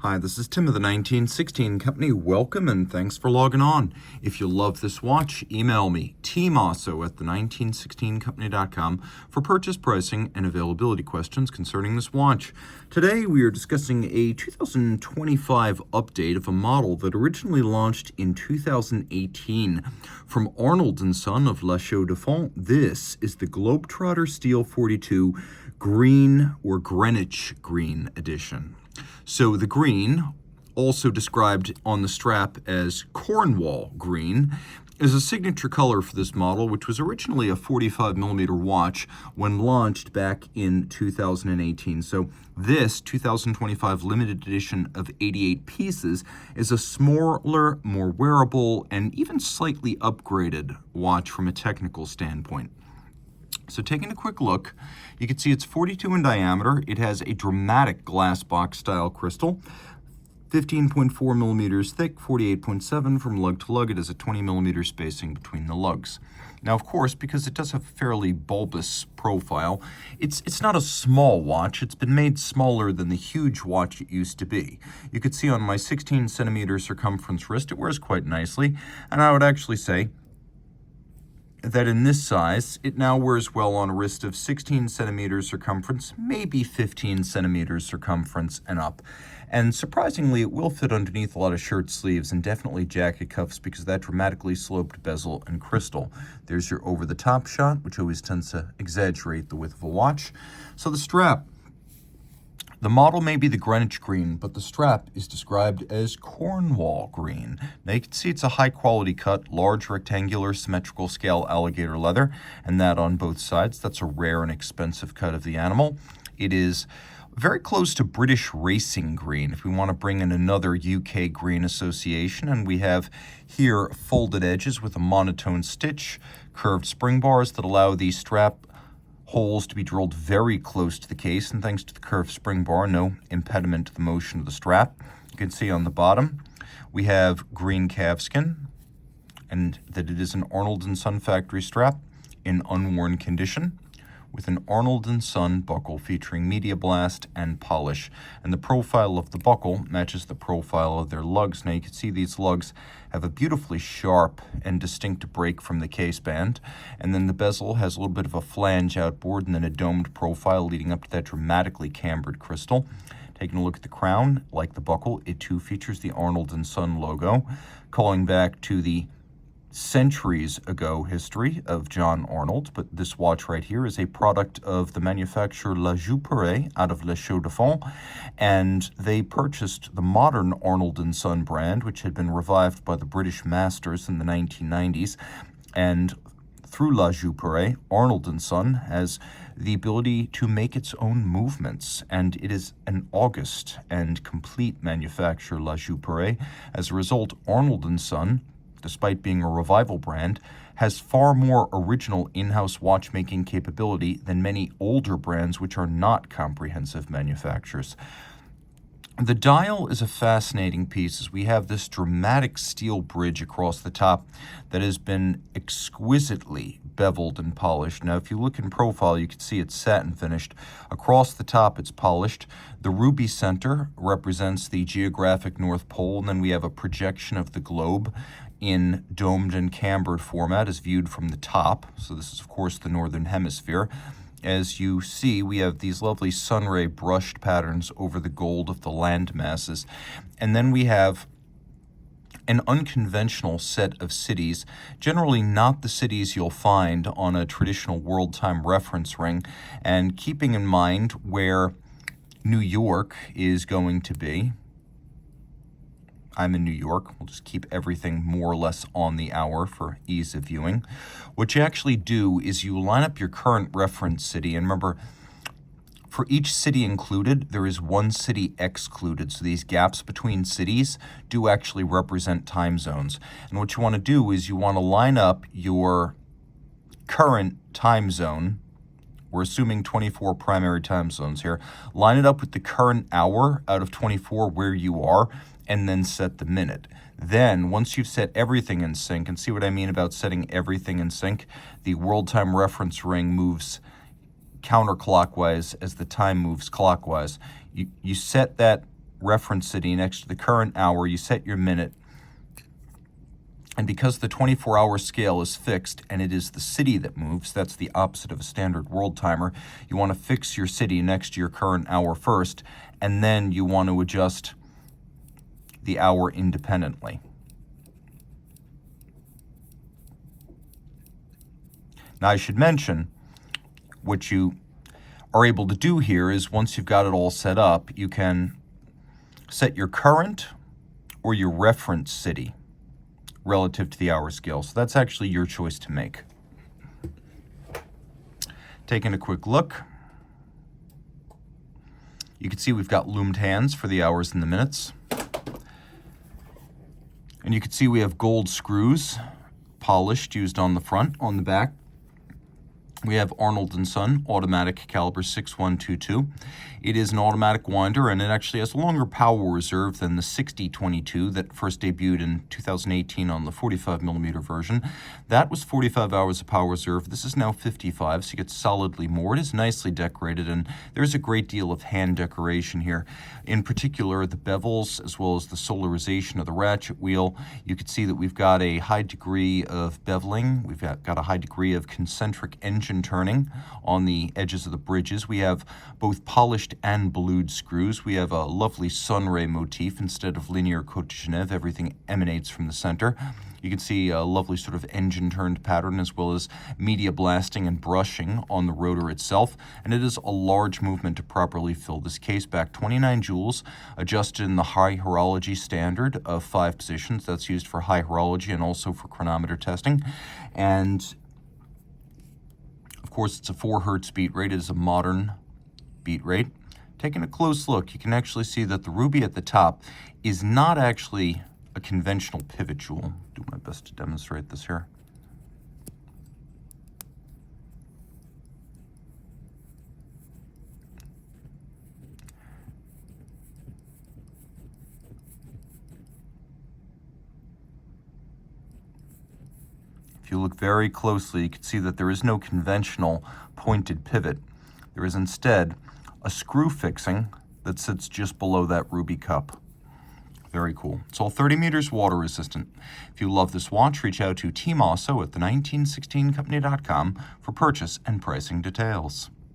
Hi, this is Tim of the 1916 Company. Welcome and thanks for logging on. If you love this watch, email me, Team Mosso at the1916company.com for purchase pricing and availability questions concerning this watch. Today we are discussing a 2025 update of a model that originally launched in 2018. From Arnold Son of La Chaux-de-Fonds, this is the Globetrotter Steel 42 Green or Greenwich Green Edition. So the green, also described on the strap as Cornwall green, is a signature color for this model, which was originally a 45mm watch when launched back in 2018. So this 2025 limited edition of 88 pieces is a smaller, more wearable, and even slightly upgraded watch from a technical standpoint. So taking a quick look, you can see it's 42 in diameter. It has a dramatic glass box style crystal, 15.4 millimeters thick, 48.7 from lug to lug. It has a 20 millimeter spacing between the lugs. Now, of course, because it does have a fairly bulbous profile, it's not a small watch. It's been made smaller than the huge watch it used to be. You could see on my 16 centimeter circumference wrist, it wears quite nicely, and I would actually say that in this size, it now wears well on a wrist of 16 centimeters circumference, maybe 15 centimeters circumference and up. And surprisingly, it will fit underneath a lot of shirt sleeves and definitely jacket cuffs because of that dramatically sloped bezel and crystal. There's your over-the-top shot, which always tends to exaggerate the width of a watch. So the strap. The model may be the Greenwich green, but the strap is described as Cornwall green. Now you can see it's a high quality cut, large rectangular symmetrical scale alligator leather, and that on both sides. That's a rare and expensive cut of the animal. It is very close to British racing green, if we want to bring in another UK green association. And we have here folded edges with a monotone stitch, curved spring bars that allow the strap holes to be drilled very close to the case, and thanks to the curved spring bar, no impediment to the motion of the strap. You can see on the bottom we have green calfskin, and that it is an Arnold Son factory strap in unworn condition with an Arnold Son buckle featuring media blast and polish. And the profile of the buckle matches the profile of their lugs. Now you can see these lugs have a beautifully sharp and distinct break from the case band. And then the bezel has a little bit of a flange outboard and then a domed profile leading up to that dramatically cambered crystal. Taking a look at the crown, like the buckle, it too features the Arnold Son logo, calling back to the centuries ago history of John Arnold. But this watch right here is a product of the manufacturer lug-to-lug out of La Chaux-de-Fonds, and they purchased the modern Arnold Son brand, which had been revived by the British masters in the 1990s. And through lug-to-lug, Arnold Son has the ability to make its own movements, and it is an august and complete manufacturer, lug-to-lug. As a result, Arnold Son, despite being a revival brand, has far more original in-house watchmaking capability than many older brands which are not comprehensive manufacturers. The dial is a fascinating piece, as we have this dramatic steel bridge across the top that has been exquisitely beveled and polished. Now, if you look in profile, you can see it's satin finished. Across the top, it's polished. The ruby center represents the geographic North Pole, and then we have a projection of the globe in domed and cambered format as viewed from the top. So this is, of course, the northern hemisphere. As you see, we have these lovely sunray brushed patterns over the gold of the land masses. And then we have an unconventional set of cities, generally not the cities you'll find on a traditional world time reference ring, and keeping in mind where New York is going to be. I'm in New York. We'll just keep everything more or less on the hour for ease of viewing. What you actually do is you line up your current reference city, and remember, for each city included, there is one city excluded. So these gaps between cities do actually represent time zones. And what you want to do is you want to line up your current time zone. We're assuming 24 primary time zones here. Line it up with the current hour out of 24 where you are, and then set the minute. Then, once you've set everything in sync, and see what I mean about setting everything in sync, the world time reference ring moves counterclockwise as the time moves clockwise. You set that reference city next to the current hour, you set your minute. And because the 24-hour scale is fixed and it is the city that moves, that's the opposite of a standard world timer, you want to fix your city next to your current hour first, and then you want to adjust the hour independently. Now, I should mention, what you are able to do here is once you've got it all set up, you can set your current or your reference city relative to the hour scale. So that's actually your choice to make. Taking a quick look, you can see we've got loomed hands for the hours and the minutes. And you can see we have gold screws, polished, used on the front. On the back, we have Arnold Son automatic caliber 6122. It is an automatic winder, and it actually has a longer power reserve than the 6022 that first debuted in 2018 on the 45mm version. That was 45 hours of power reserve. This is now 55, so you get solidly more. It is nicely decorated, and there's a great deal of hand decoration here. In particular, the bevels, as well as the solarization of the ratchet wheel. You can see that we've got a high degree of beveling. We've got a high degree of concentric engine turning on the edges of the bridges. We have both polished and blued screws. We have a lovely sunray motif instead of linear Côte de Genève. Everything emanates from the center. You can see a lovely sort of engine-turned pattern, as well as media blasting and brushing on the rotor itself. And it is a large movement to properly fill this case back. 29 joules, adjusted in the high horology standard of 5 positions. That's used for high horology and also for chronometer testing. And of course, it's a 4 hertz beat rate. It is a modern beat rate. Taking a close look, you can actually see that the ruby at the top is not actually a conventional pivot jewel. Do my best to demonstrate this here. If you look very closely, you can see that there is no conventional pointed pivot. There is instead a screw fixing that sits just below that ruby cup. Very cool. It's all 30 meters water resistant. If you love this watch, reach out to Team Mosso at the 1916company.com for purchase and pricing details.